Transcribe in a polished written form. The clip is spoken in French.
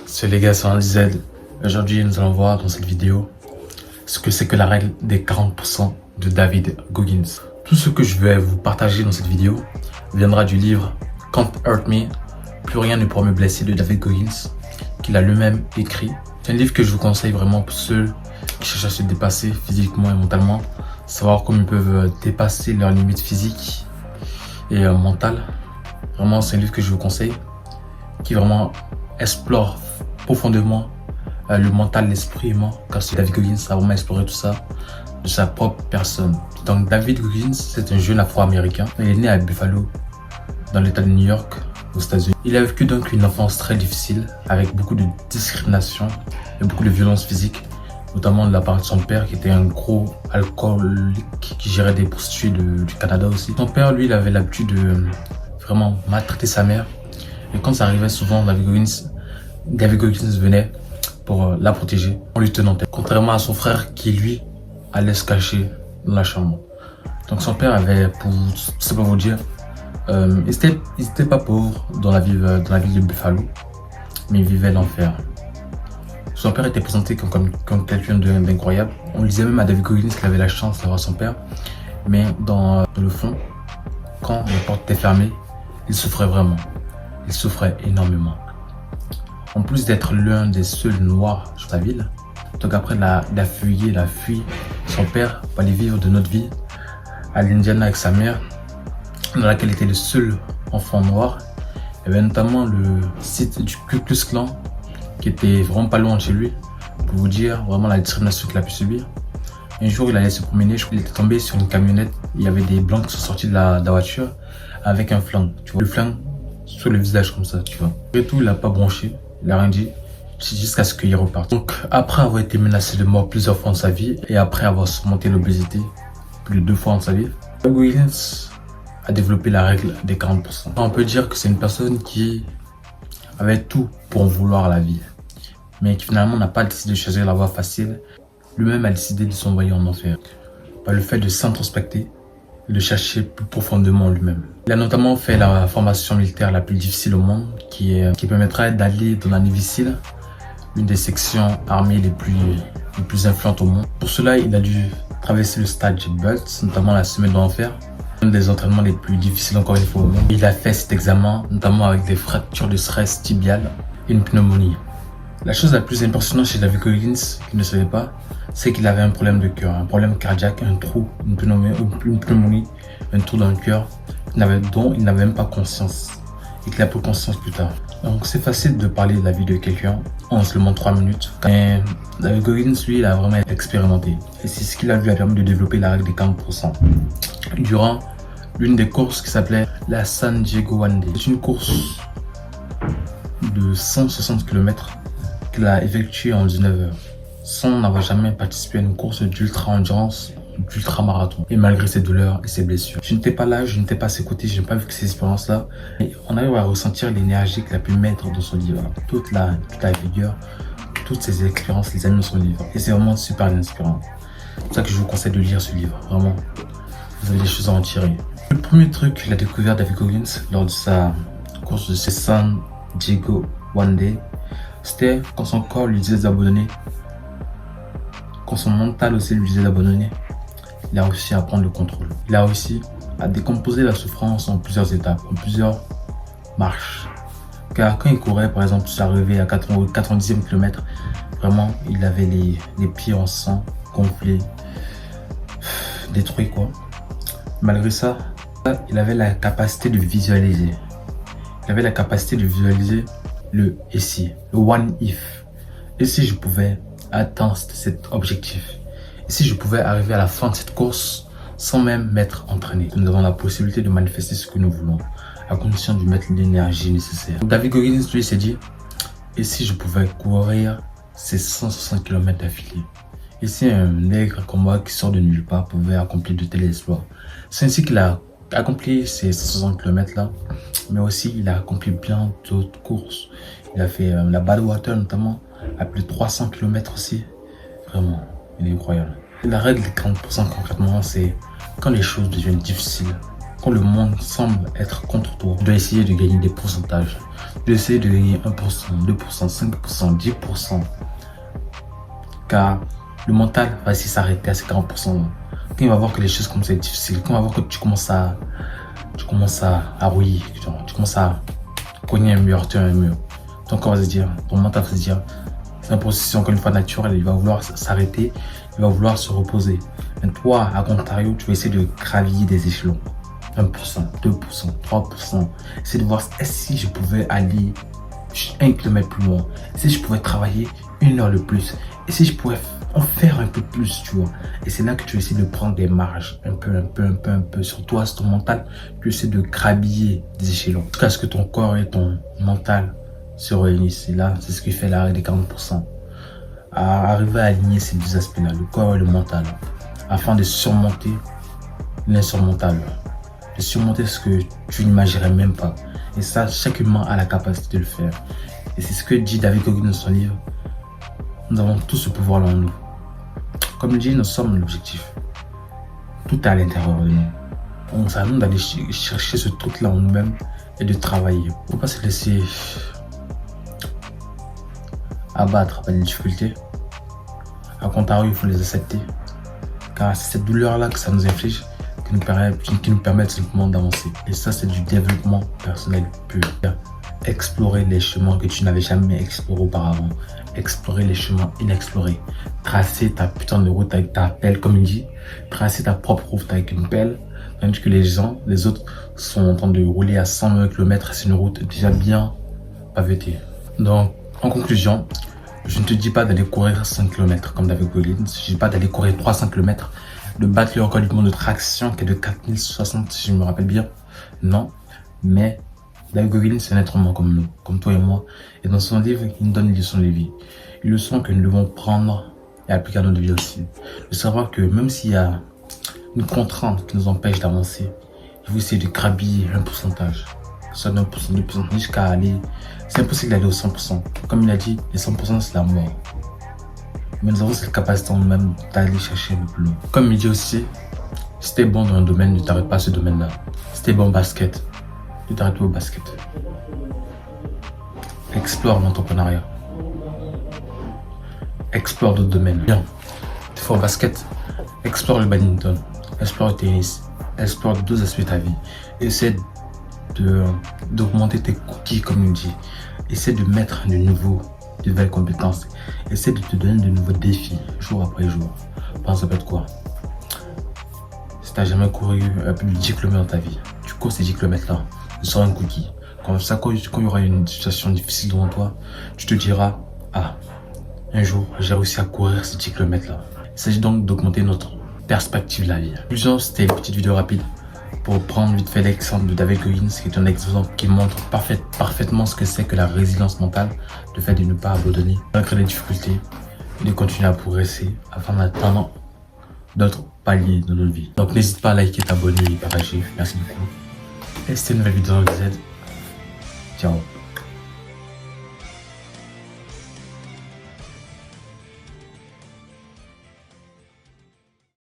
C'est les gars, c'est un Z. Aujourd'hui, nous allons voir dans cette vidéo ce que c'est que la règle des 40% de David Goggins. Tout ce que je vais vous partager dans cette vidéo viendra du livre Can't Hurt Me, Plus rien ne pourra me blesser de David Goggins, qu'il a lui-même écrit. C'est un livre que je vous conseille vraiment pour ceux qui cherchent à se dépasser physiquement et mentalement, savoir comment ils peuvent dépasser leurs limites physiques et mentales. Vraiment, c'est un livre que je vous conseille, qui vraiment explore profondément le mental, l'esprit humain, car David Goggins a vraiment exploré tout ça de sa propre personne. Donc David Goggins, c'est un jeune afro-américain. Il est né à Buffalo, dans l'état de New York, aux États-Unis. Il a vécu donc une enfance très difficile, avec beaucoup de discrimination et beaucoup de violence physique, notamment de la part de son père, qui était un gros alcoolique qui gérait des prostituées du Canada aussi. Son père, lui, il avait l'habitude de vraiment maltraiter sa mère. Et quand ça arrivait souvent, David Goggins venait pour la protéger en lui tenant tête. Contrairement à son frère qui, lui, allait se cacher dans la chambre. Donc son père avait, pour simplement vous dire, il n'était pas pauvre dans la ville de Buffalo, mais il vivait l'enfer. Son père était présenté comme quelqu'un d'incroyable. On disait même à David Goggins qu'il avait la chance d'avoir son père, mais dans le fond, quand les portes étaient fermées, il souffrait vraiment. Il souffrait énormément. En plus d'être l'un des seuls noirs sur la ville, donc après il a fui son père pour aller vivre de notre vie à l'Indiana avec sa mère, dans laquelle il était le seul enfant noir. Il y avait notamment le site du Ku Klux Klan qui était vraiment pas loin de chez lui, pour vous dire vraiment la discrimination qu'il a pu subir. Un jour il allait se promener, il était tombé sur une camionnette, il y avait des blancs qui sont sortis de la voiture avec un flingue, tu vois, le flingue sur le visage comme ça, tu vois. Et tout, il n'a pas bronché, il n'a rien dit, jusqu'à ce qu'il reparte. Donc après avoir été menacé de mort plusieurs fois dans sa vie et après avoir surmonté l'obésité plus de 2 fois dans sa vie, Goggins a développé la règle des 40%. On peut dire que c'est une personne qui avait tout pour en vouloir la vie, mais qui finalement n'a pas décidé de choisir la voie facile. Lui-même a décidé de s'envoyer en enfer par le fait de s'introspecter et de chercher plus profondément lui-même. Il a notamment fait la formation militaire la plus difficile au monde, qui permettra d'aller dans la Navy SEAL, une des sections armées les plus influentes au monde. Pour cela, il a dû traverser le stage BULT, notamment la semaine de l'enfer, un des entraînements les plus difficiles encore une fois au monde. Il a fait cet examen, notamment avec des fractures de stress tibiales et une pneumonie. La chose la plus impressionnante chez David Goggins, qu'il ne savait pas, c'est qu'il avait un problème de cœur, un problème cardiaque, un trou, une pneumonie, un trou dans le cœur, dont il n'avait même pas conscience et qu'il a pris conscience plus tard. Donc c'est facile de parler de la vie de quelqu'un en seulement 3 minutes. Mais David Goggins, lui, il a vraiment expérimenté. Et c'est ce qui lui a permis de développer la règle des 40%. Durant l'une des courses qui s'appelait la San Diego One Day. C'est une course de 160 km qu'il a effectuée en 19 heures, sans n'avoir jamais participé à une course d'ultra-endurance, d'ultra-marathon. Et malgré ses douleurs et ses blessures. Je n'étais pas là, je n'étais pas à ses côtés, je n'ai pas vu que ces expériences-là. Et on arrive à ressentir l'énergie qu'il a pu mettre dans son livre. Toute la vigueur, toutes ces expériences, les a mis dans son livre. Et c'est vraiment super inspirant. C'est pour ça que je vous conseille de lire ce livre. Vraiment, vous avez des choses à en tirer. Le premier truc qu'il a découvert David Goggins lors de sa course de San Diego One Day, c'était quand son corps lui disait d'abandonner, quand son mental aussi lui disait d'abandonner, il a réussi à prendre le contrôle. Il a réussi à décomposer la souffrance en plusieurs étapes, en plusieurs marches. Car quand il courait, par exemple, arrivé à 90e kilomètre, vraiment, il avait les pieds en sang, gonflés, détruits quoi. Malgré ça, il avait la capacité de visualiser. Il avait la capacité de visualiser le « et si », le « one if ». Et si je pouvais atteindre cet objectif? Et si je pouvais arriver à la fin de cette course sans même m'être entraîné? Nous avons la possibilité de manifester ce que nous voulons, à condition de mettre l'énergie nécessaire. David Goggins, lui, s'est dit, et si je pouvais courir ces 160 km d'affilée? Et si un nègre comme moi qui sort de nulle part pouvait accomplir de tels exploits? C'est ainsi qu'il a accompli ces 160 km là, mais aussi il a accompli plein d'autres courses. Il a fait la Badwater notamment, à plus de 300 km aussi. Vraiment, il est incroyable. La règle des 40% concrètement, c'est quand les choses deviennent difficiles, quand le monde semble être contre toi, tu dois essayer de gagner des pourcentages. J'essaie de gagner 1%, 2%, 5%, 10%. Car le mental va essayer de s'arrêter à ces 40%. Quand il va voir que les choses commencent à être difficiles, quand il va voir que tu commences à rouiller, tu commences à cogner un mur, heurter un mur. Ton corps va se dire, ton mental va se dire, c'est un processus encore une fois naturel, il va vouloir s'arrêter, il va vouloir se reposer. Mais toi, à contrario, tu vas essayer de gravir des échelons. 1%, 2%, 3%. Essayer de voir si je pouvais aller 1 km plus loin. Si je pouvais travailler 1 heure de plus. Et si je pouvais en faire un peu plus, tu vois. Et c'est là que tu essaies de prendre des marges. Un peu. Sur toi, sur ton mental, tu essaies de gravir des échelons. Jusqu'à ce que ton corps et ton mental se réunissent. Et là, c'est ce qui fait l'arrêt des 40%. À arriver à aligner ces deux aspects-là, le corps et le mental, afin de surmonter l'insurmontable. De surmonter ce que tu n'imaginerais même pas. Et ça, chaque humain a la capacité de le faire. Et c'est ce que dit David Goggins dans son livre. Nous avons tous ce pouvoir-là en nous. Comme il dit, nous sommes l'objectif. Tout est à l'intérieur de nous. Donc, c'est à nous d'aller chercher ce truc-là en nous-mêmes et de travailler. Il ne faut pas se laisser abattre par les difficultés. À contrario, il faut les accepter. Car c'est cette douleur-là que ça nous inflige qui nous permettent simplement d'avancer. Et ça, c'est du développement personnel pur. Explorer les chemins que tu n'avais jamais explorés auparavant. Explorer les chemins inexplorés. Tracer ta putain de route avec ta pelle, comme il dit. Tracer ta propre route avec une pelle. Tandis que les autres sont en train de rouler à 120 km. C'est une route déjà bien pavetée. Donc, en conclusion, je ne te dis pas d'aller courir 5 km comme David Goggins. Je ne te dis pas d'aller courir 300 km. De battre le record du monde de traction qui est de 4060 si je me rappelle bien. Non, mais David Goggins c'est un être humain comme nous, comme toi et moi. Et dans son livre, il nous donne une leçon de vie. Une leçon que nous devons prendre et appliquer à notre vie aussi. De savoir que même s'il y a une contrainte qui nous empêche d'avancer, il faut essayer de grabiller un pourcentage. Soit d'un %, 2%, jusqu'à aller. C'est impossible d'aller au 100%. Comme il a dit, les 100% c'est la mort. Mais nous avons cette capacité en nous-mêmes d'aller chercher le plus loin. Comme il dit aussi, si t'es bon dans un domaine, ne t'arrête pas à ce domaine-là. Si t'es bon au basket, ne t'arrête pas au basket. Explore l'entrepreneuriat. Explore d'autres domaines. Bien, tu fais au basket, explore le badminton, explore le tennis, explore d'autres aspects de ta vie. Essaie d'augmenter tes cookies, comme il dit. Essaie de mettre de nouvelles compétences. Essaie de te donner de nouveaux défis jour après jour. Par exemple, ça peut être quoi? Si tu n'as jamais couru plus de 10 km dans ta vie, tu cours ces 10 km là, ce sera un cookie. Quand il y aura une situation difficile devant toi, tu te diras, ah, un jour j'ai réussi à courir ces 10 km là. Il s'agit donc d'augmenter notre perspective de la vie. Plusieurs, c'était une petite vidéo rapide pour prendre vite fait l'exemple de David Goggins, qui est un exemple qui montre parfaitement ce que c'est que la résilience mentale, le fait de ne pas abandonner malgré les difficultés et de continuer à progresser afin d'atteindre d'autres paliers de notre vie. Donc n'hésite pas à liker, t'abonner et partager. Merci beaucoup. Et c'était une nouvelle vidéo de Z. Ciao.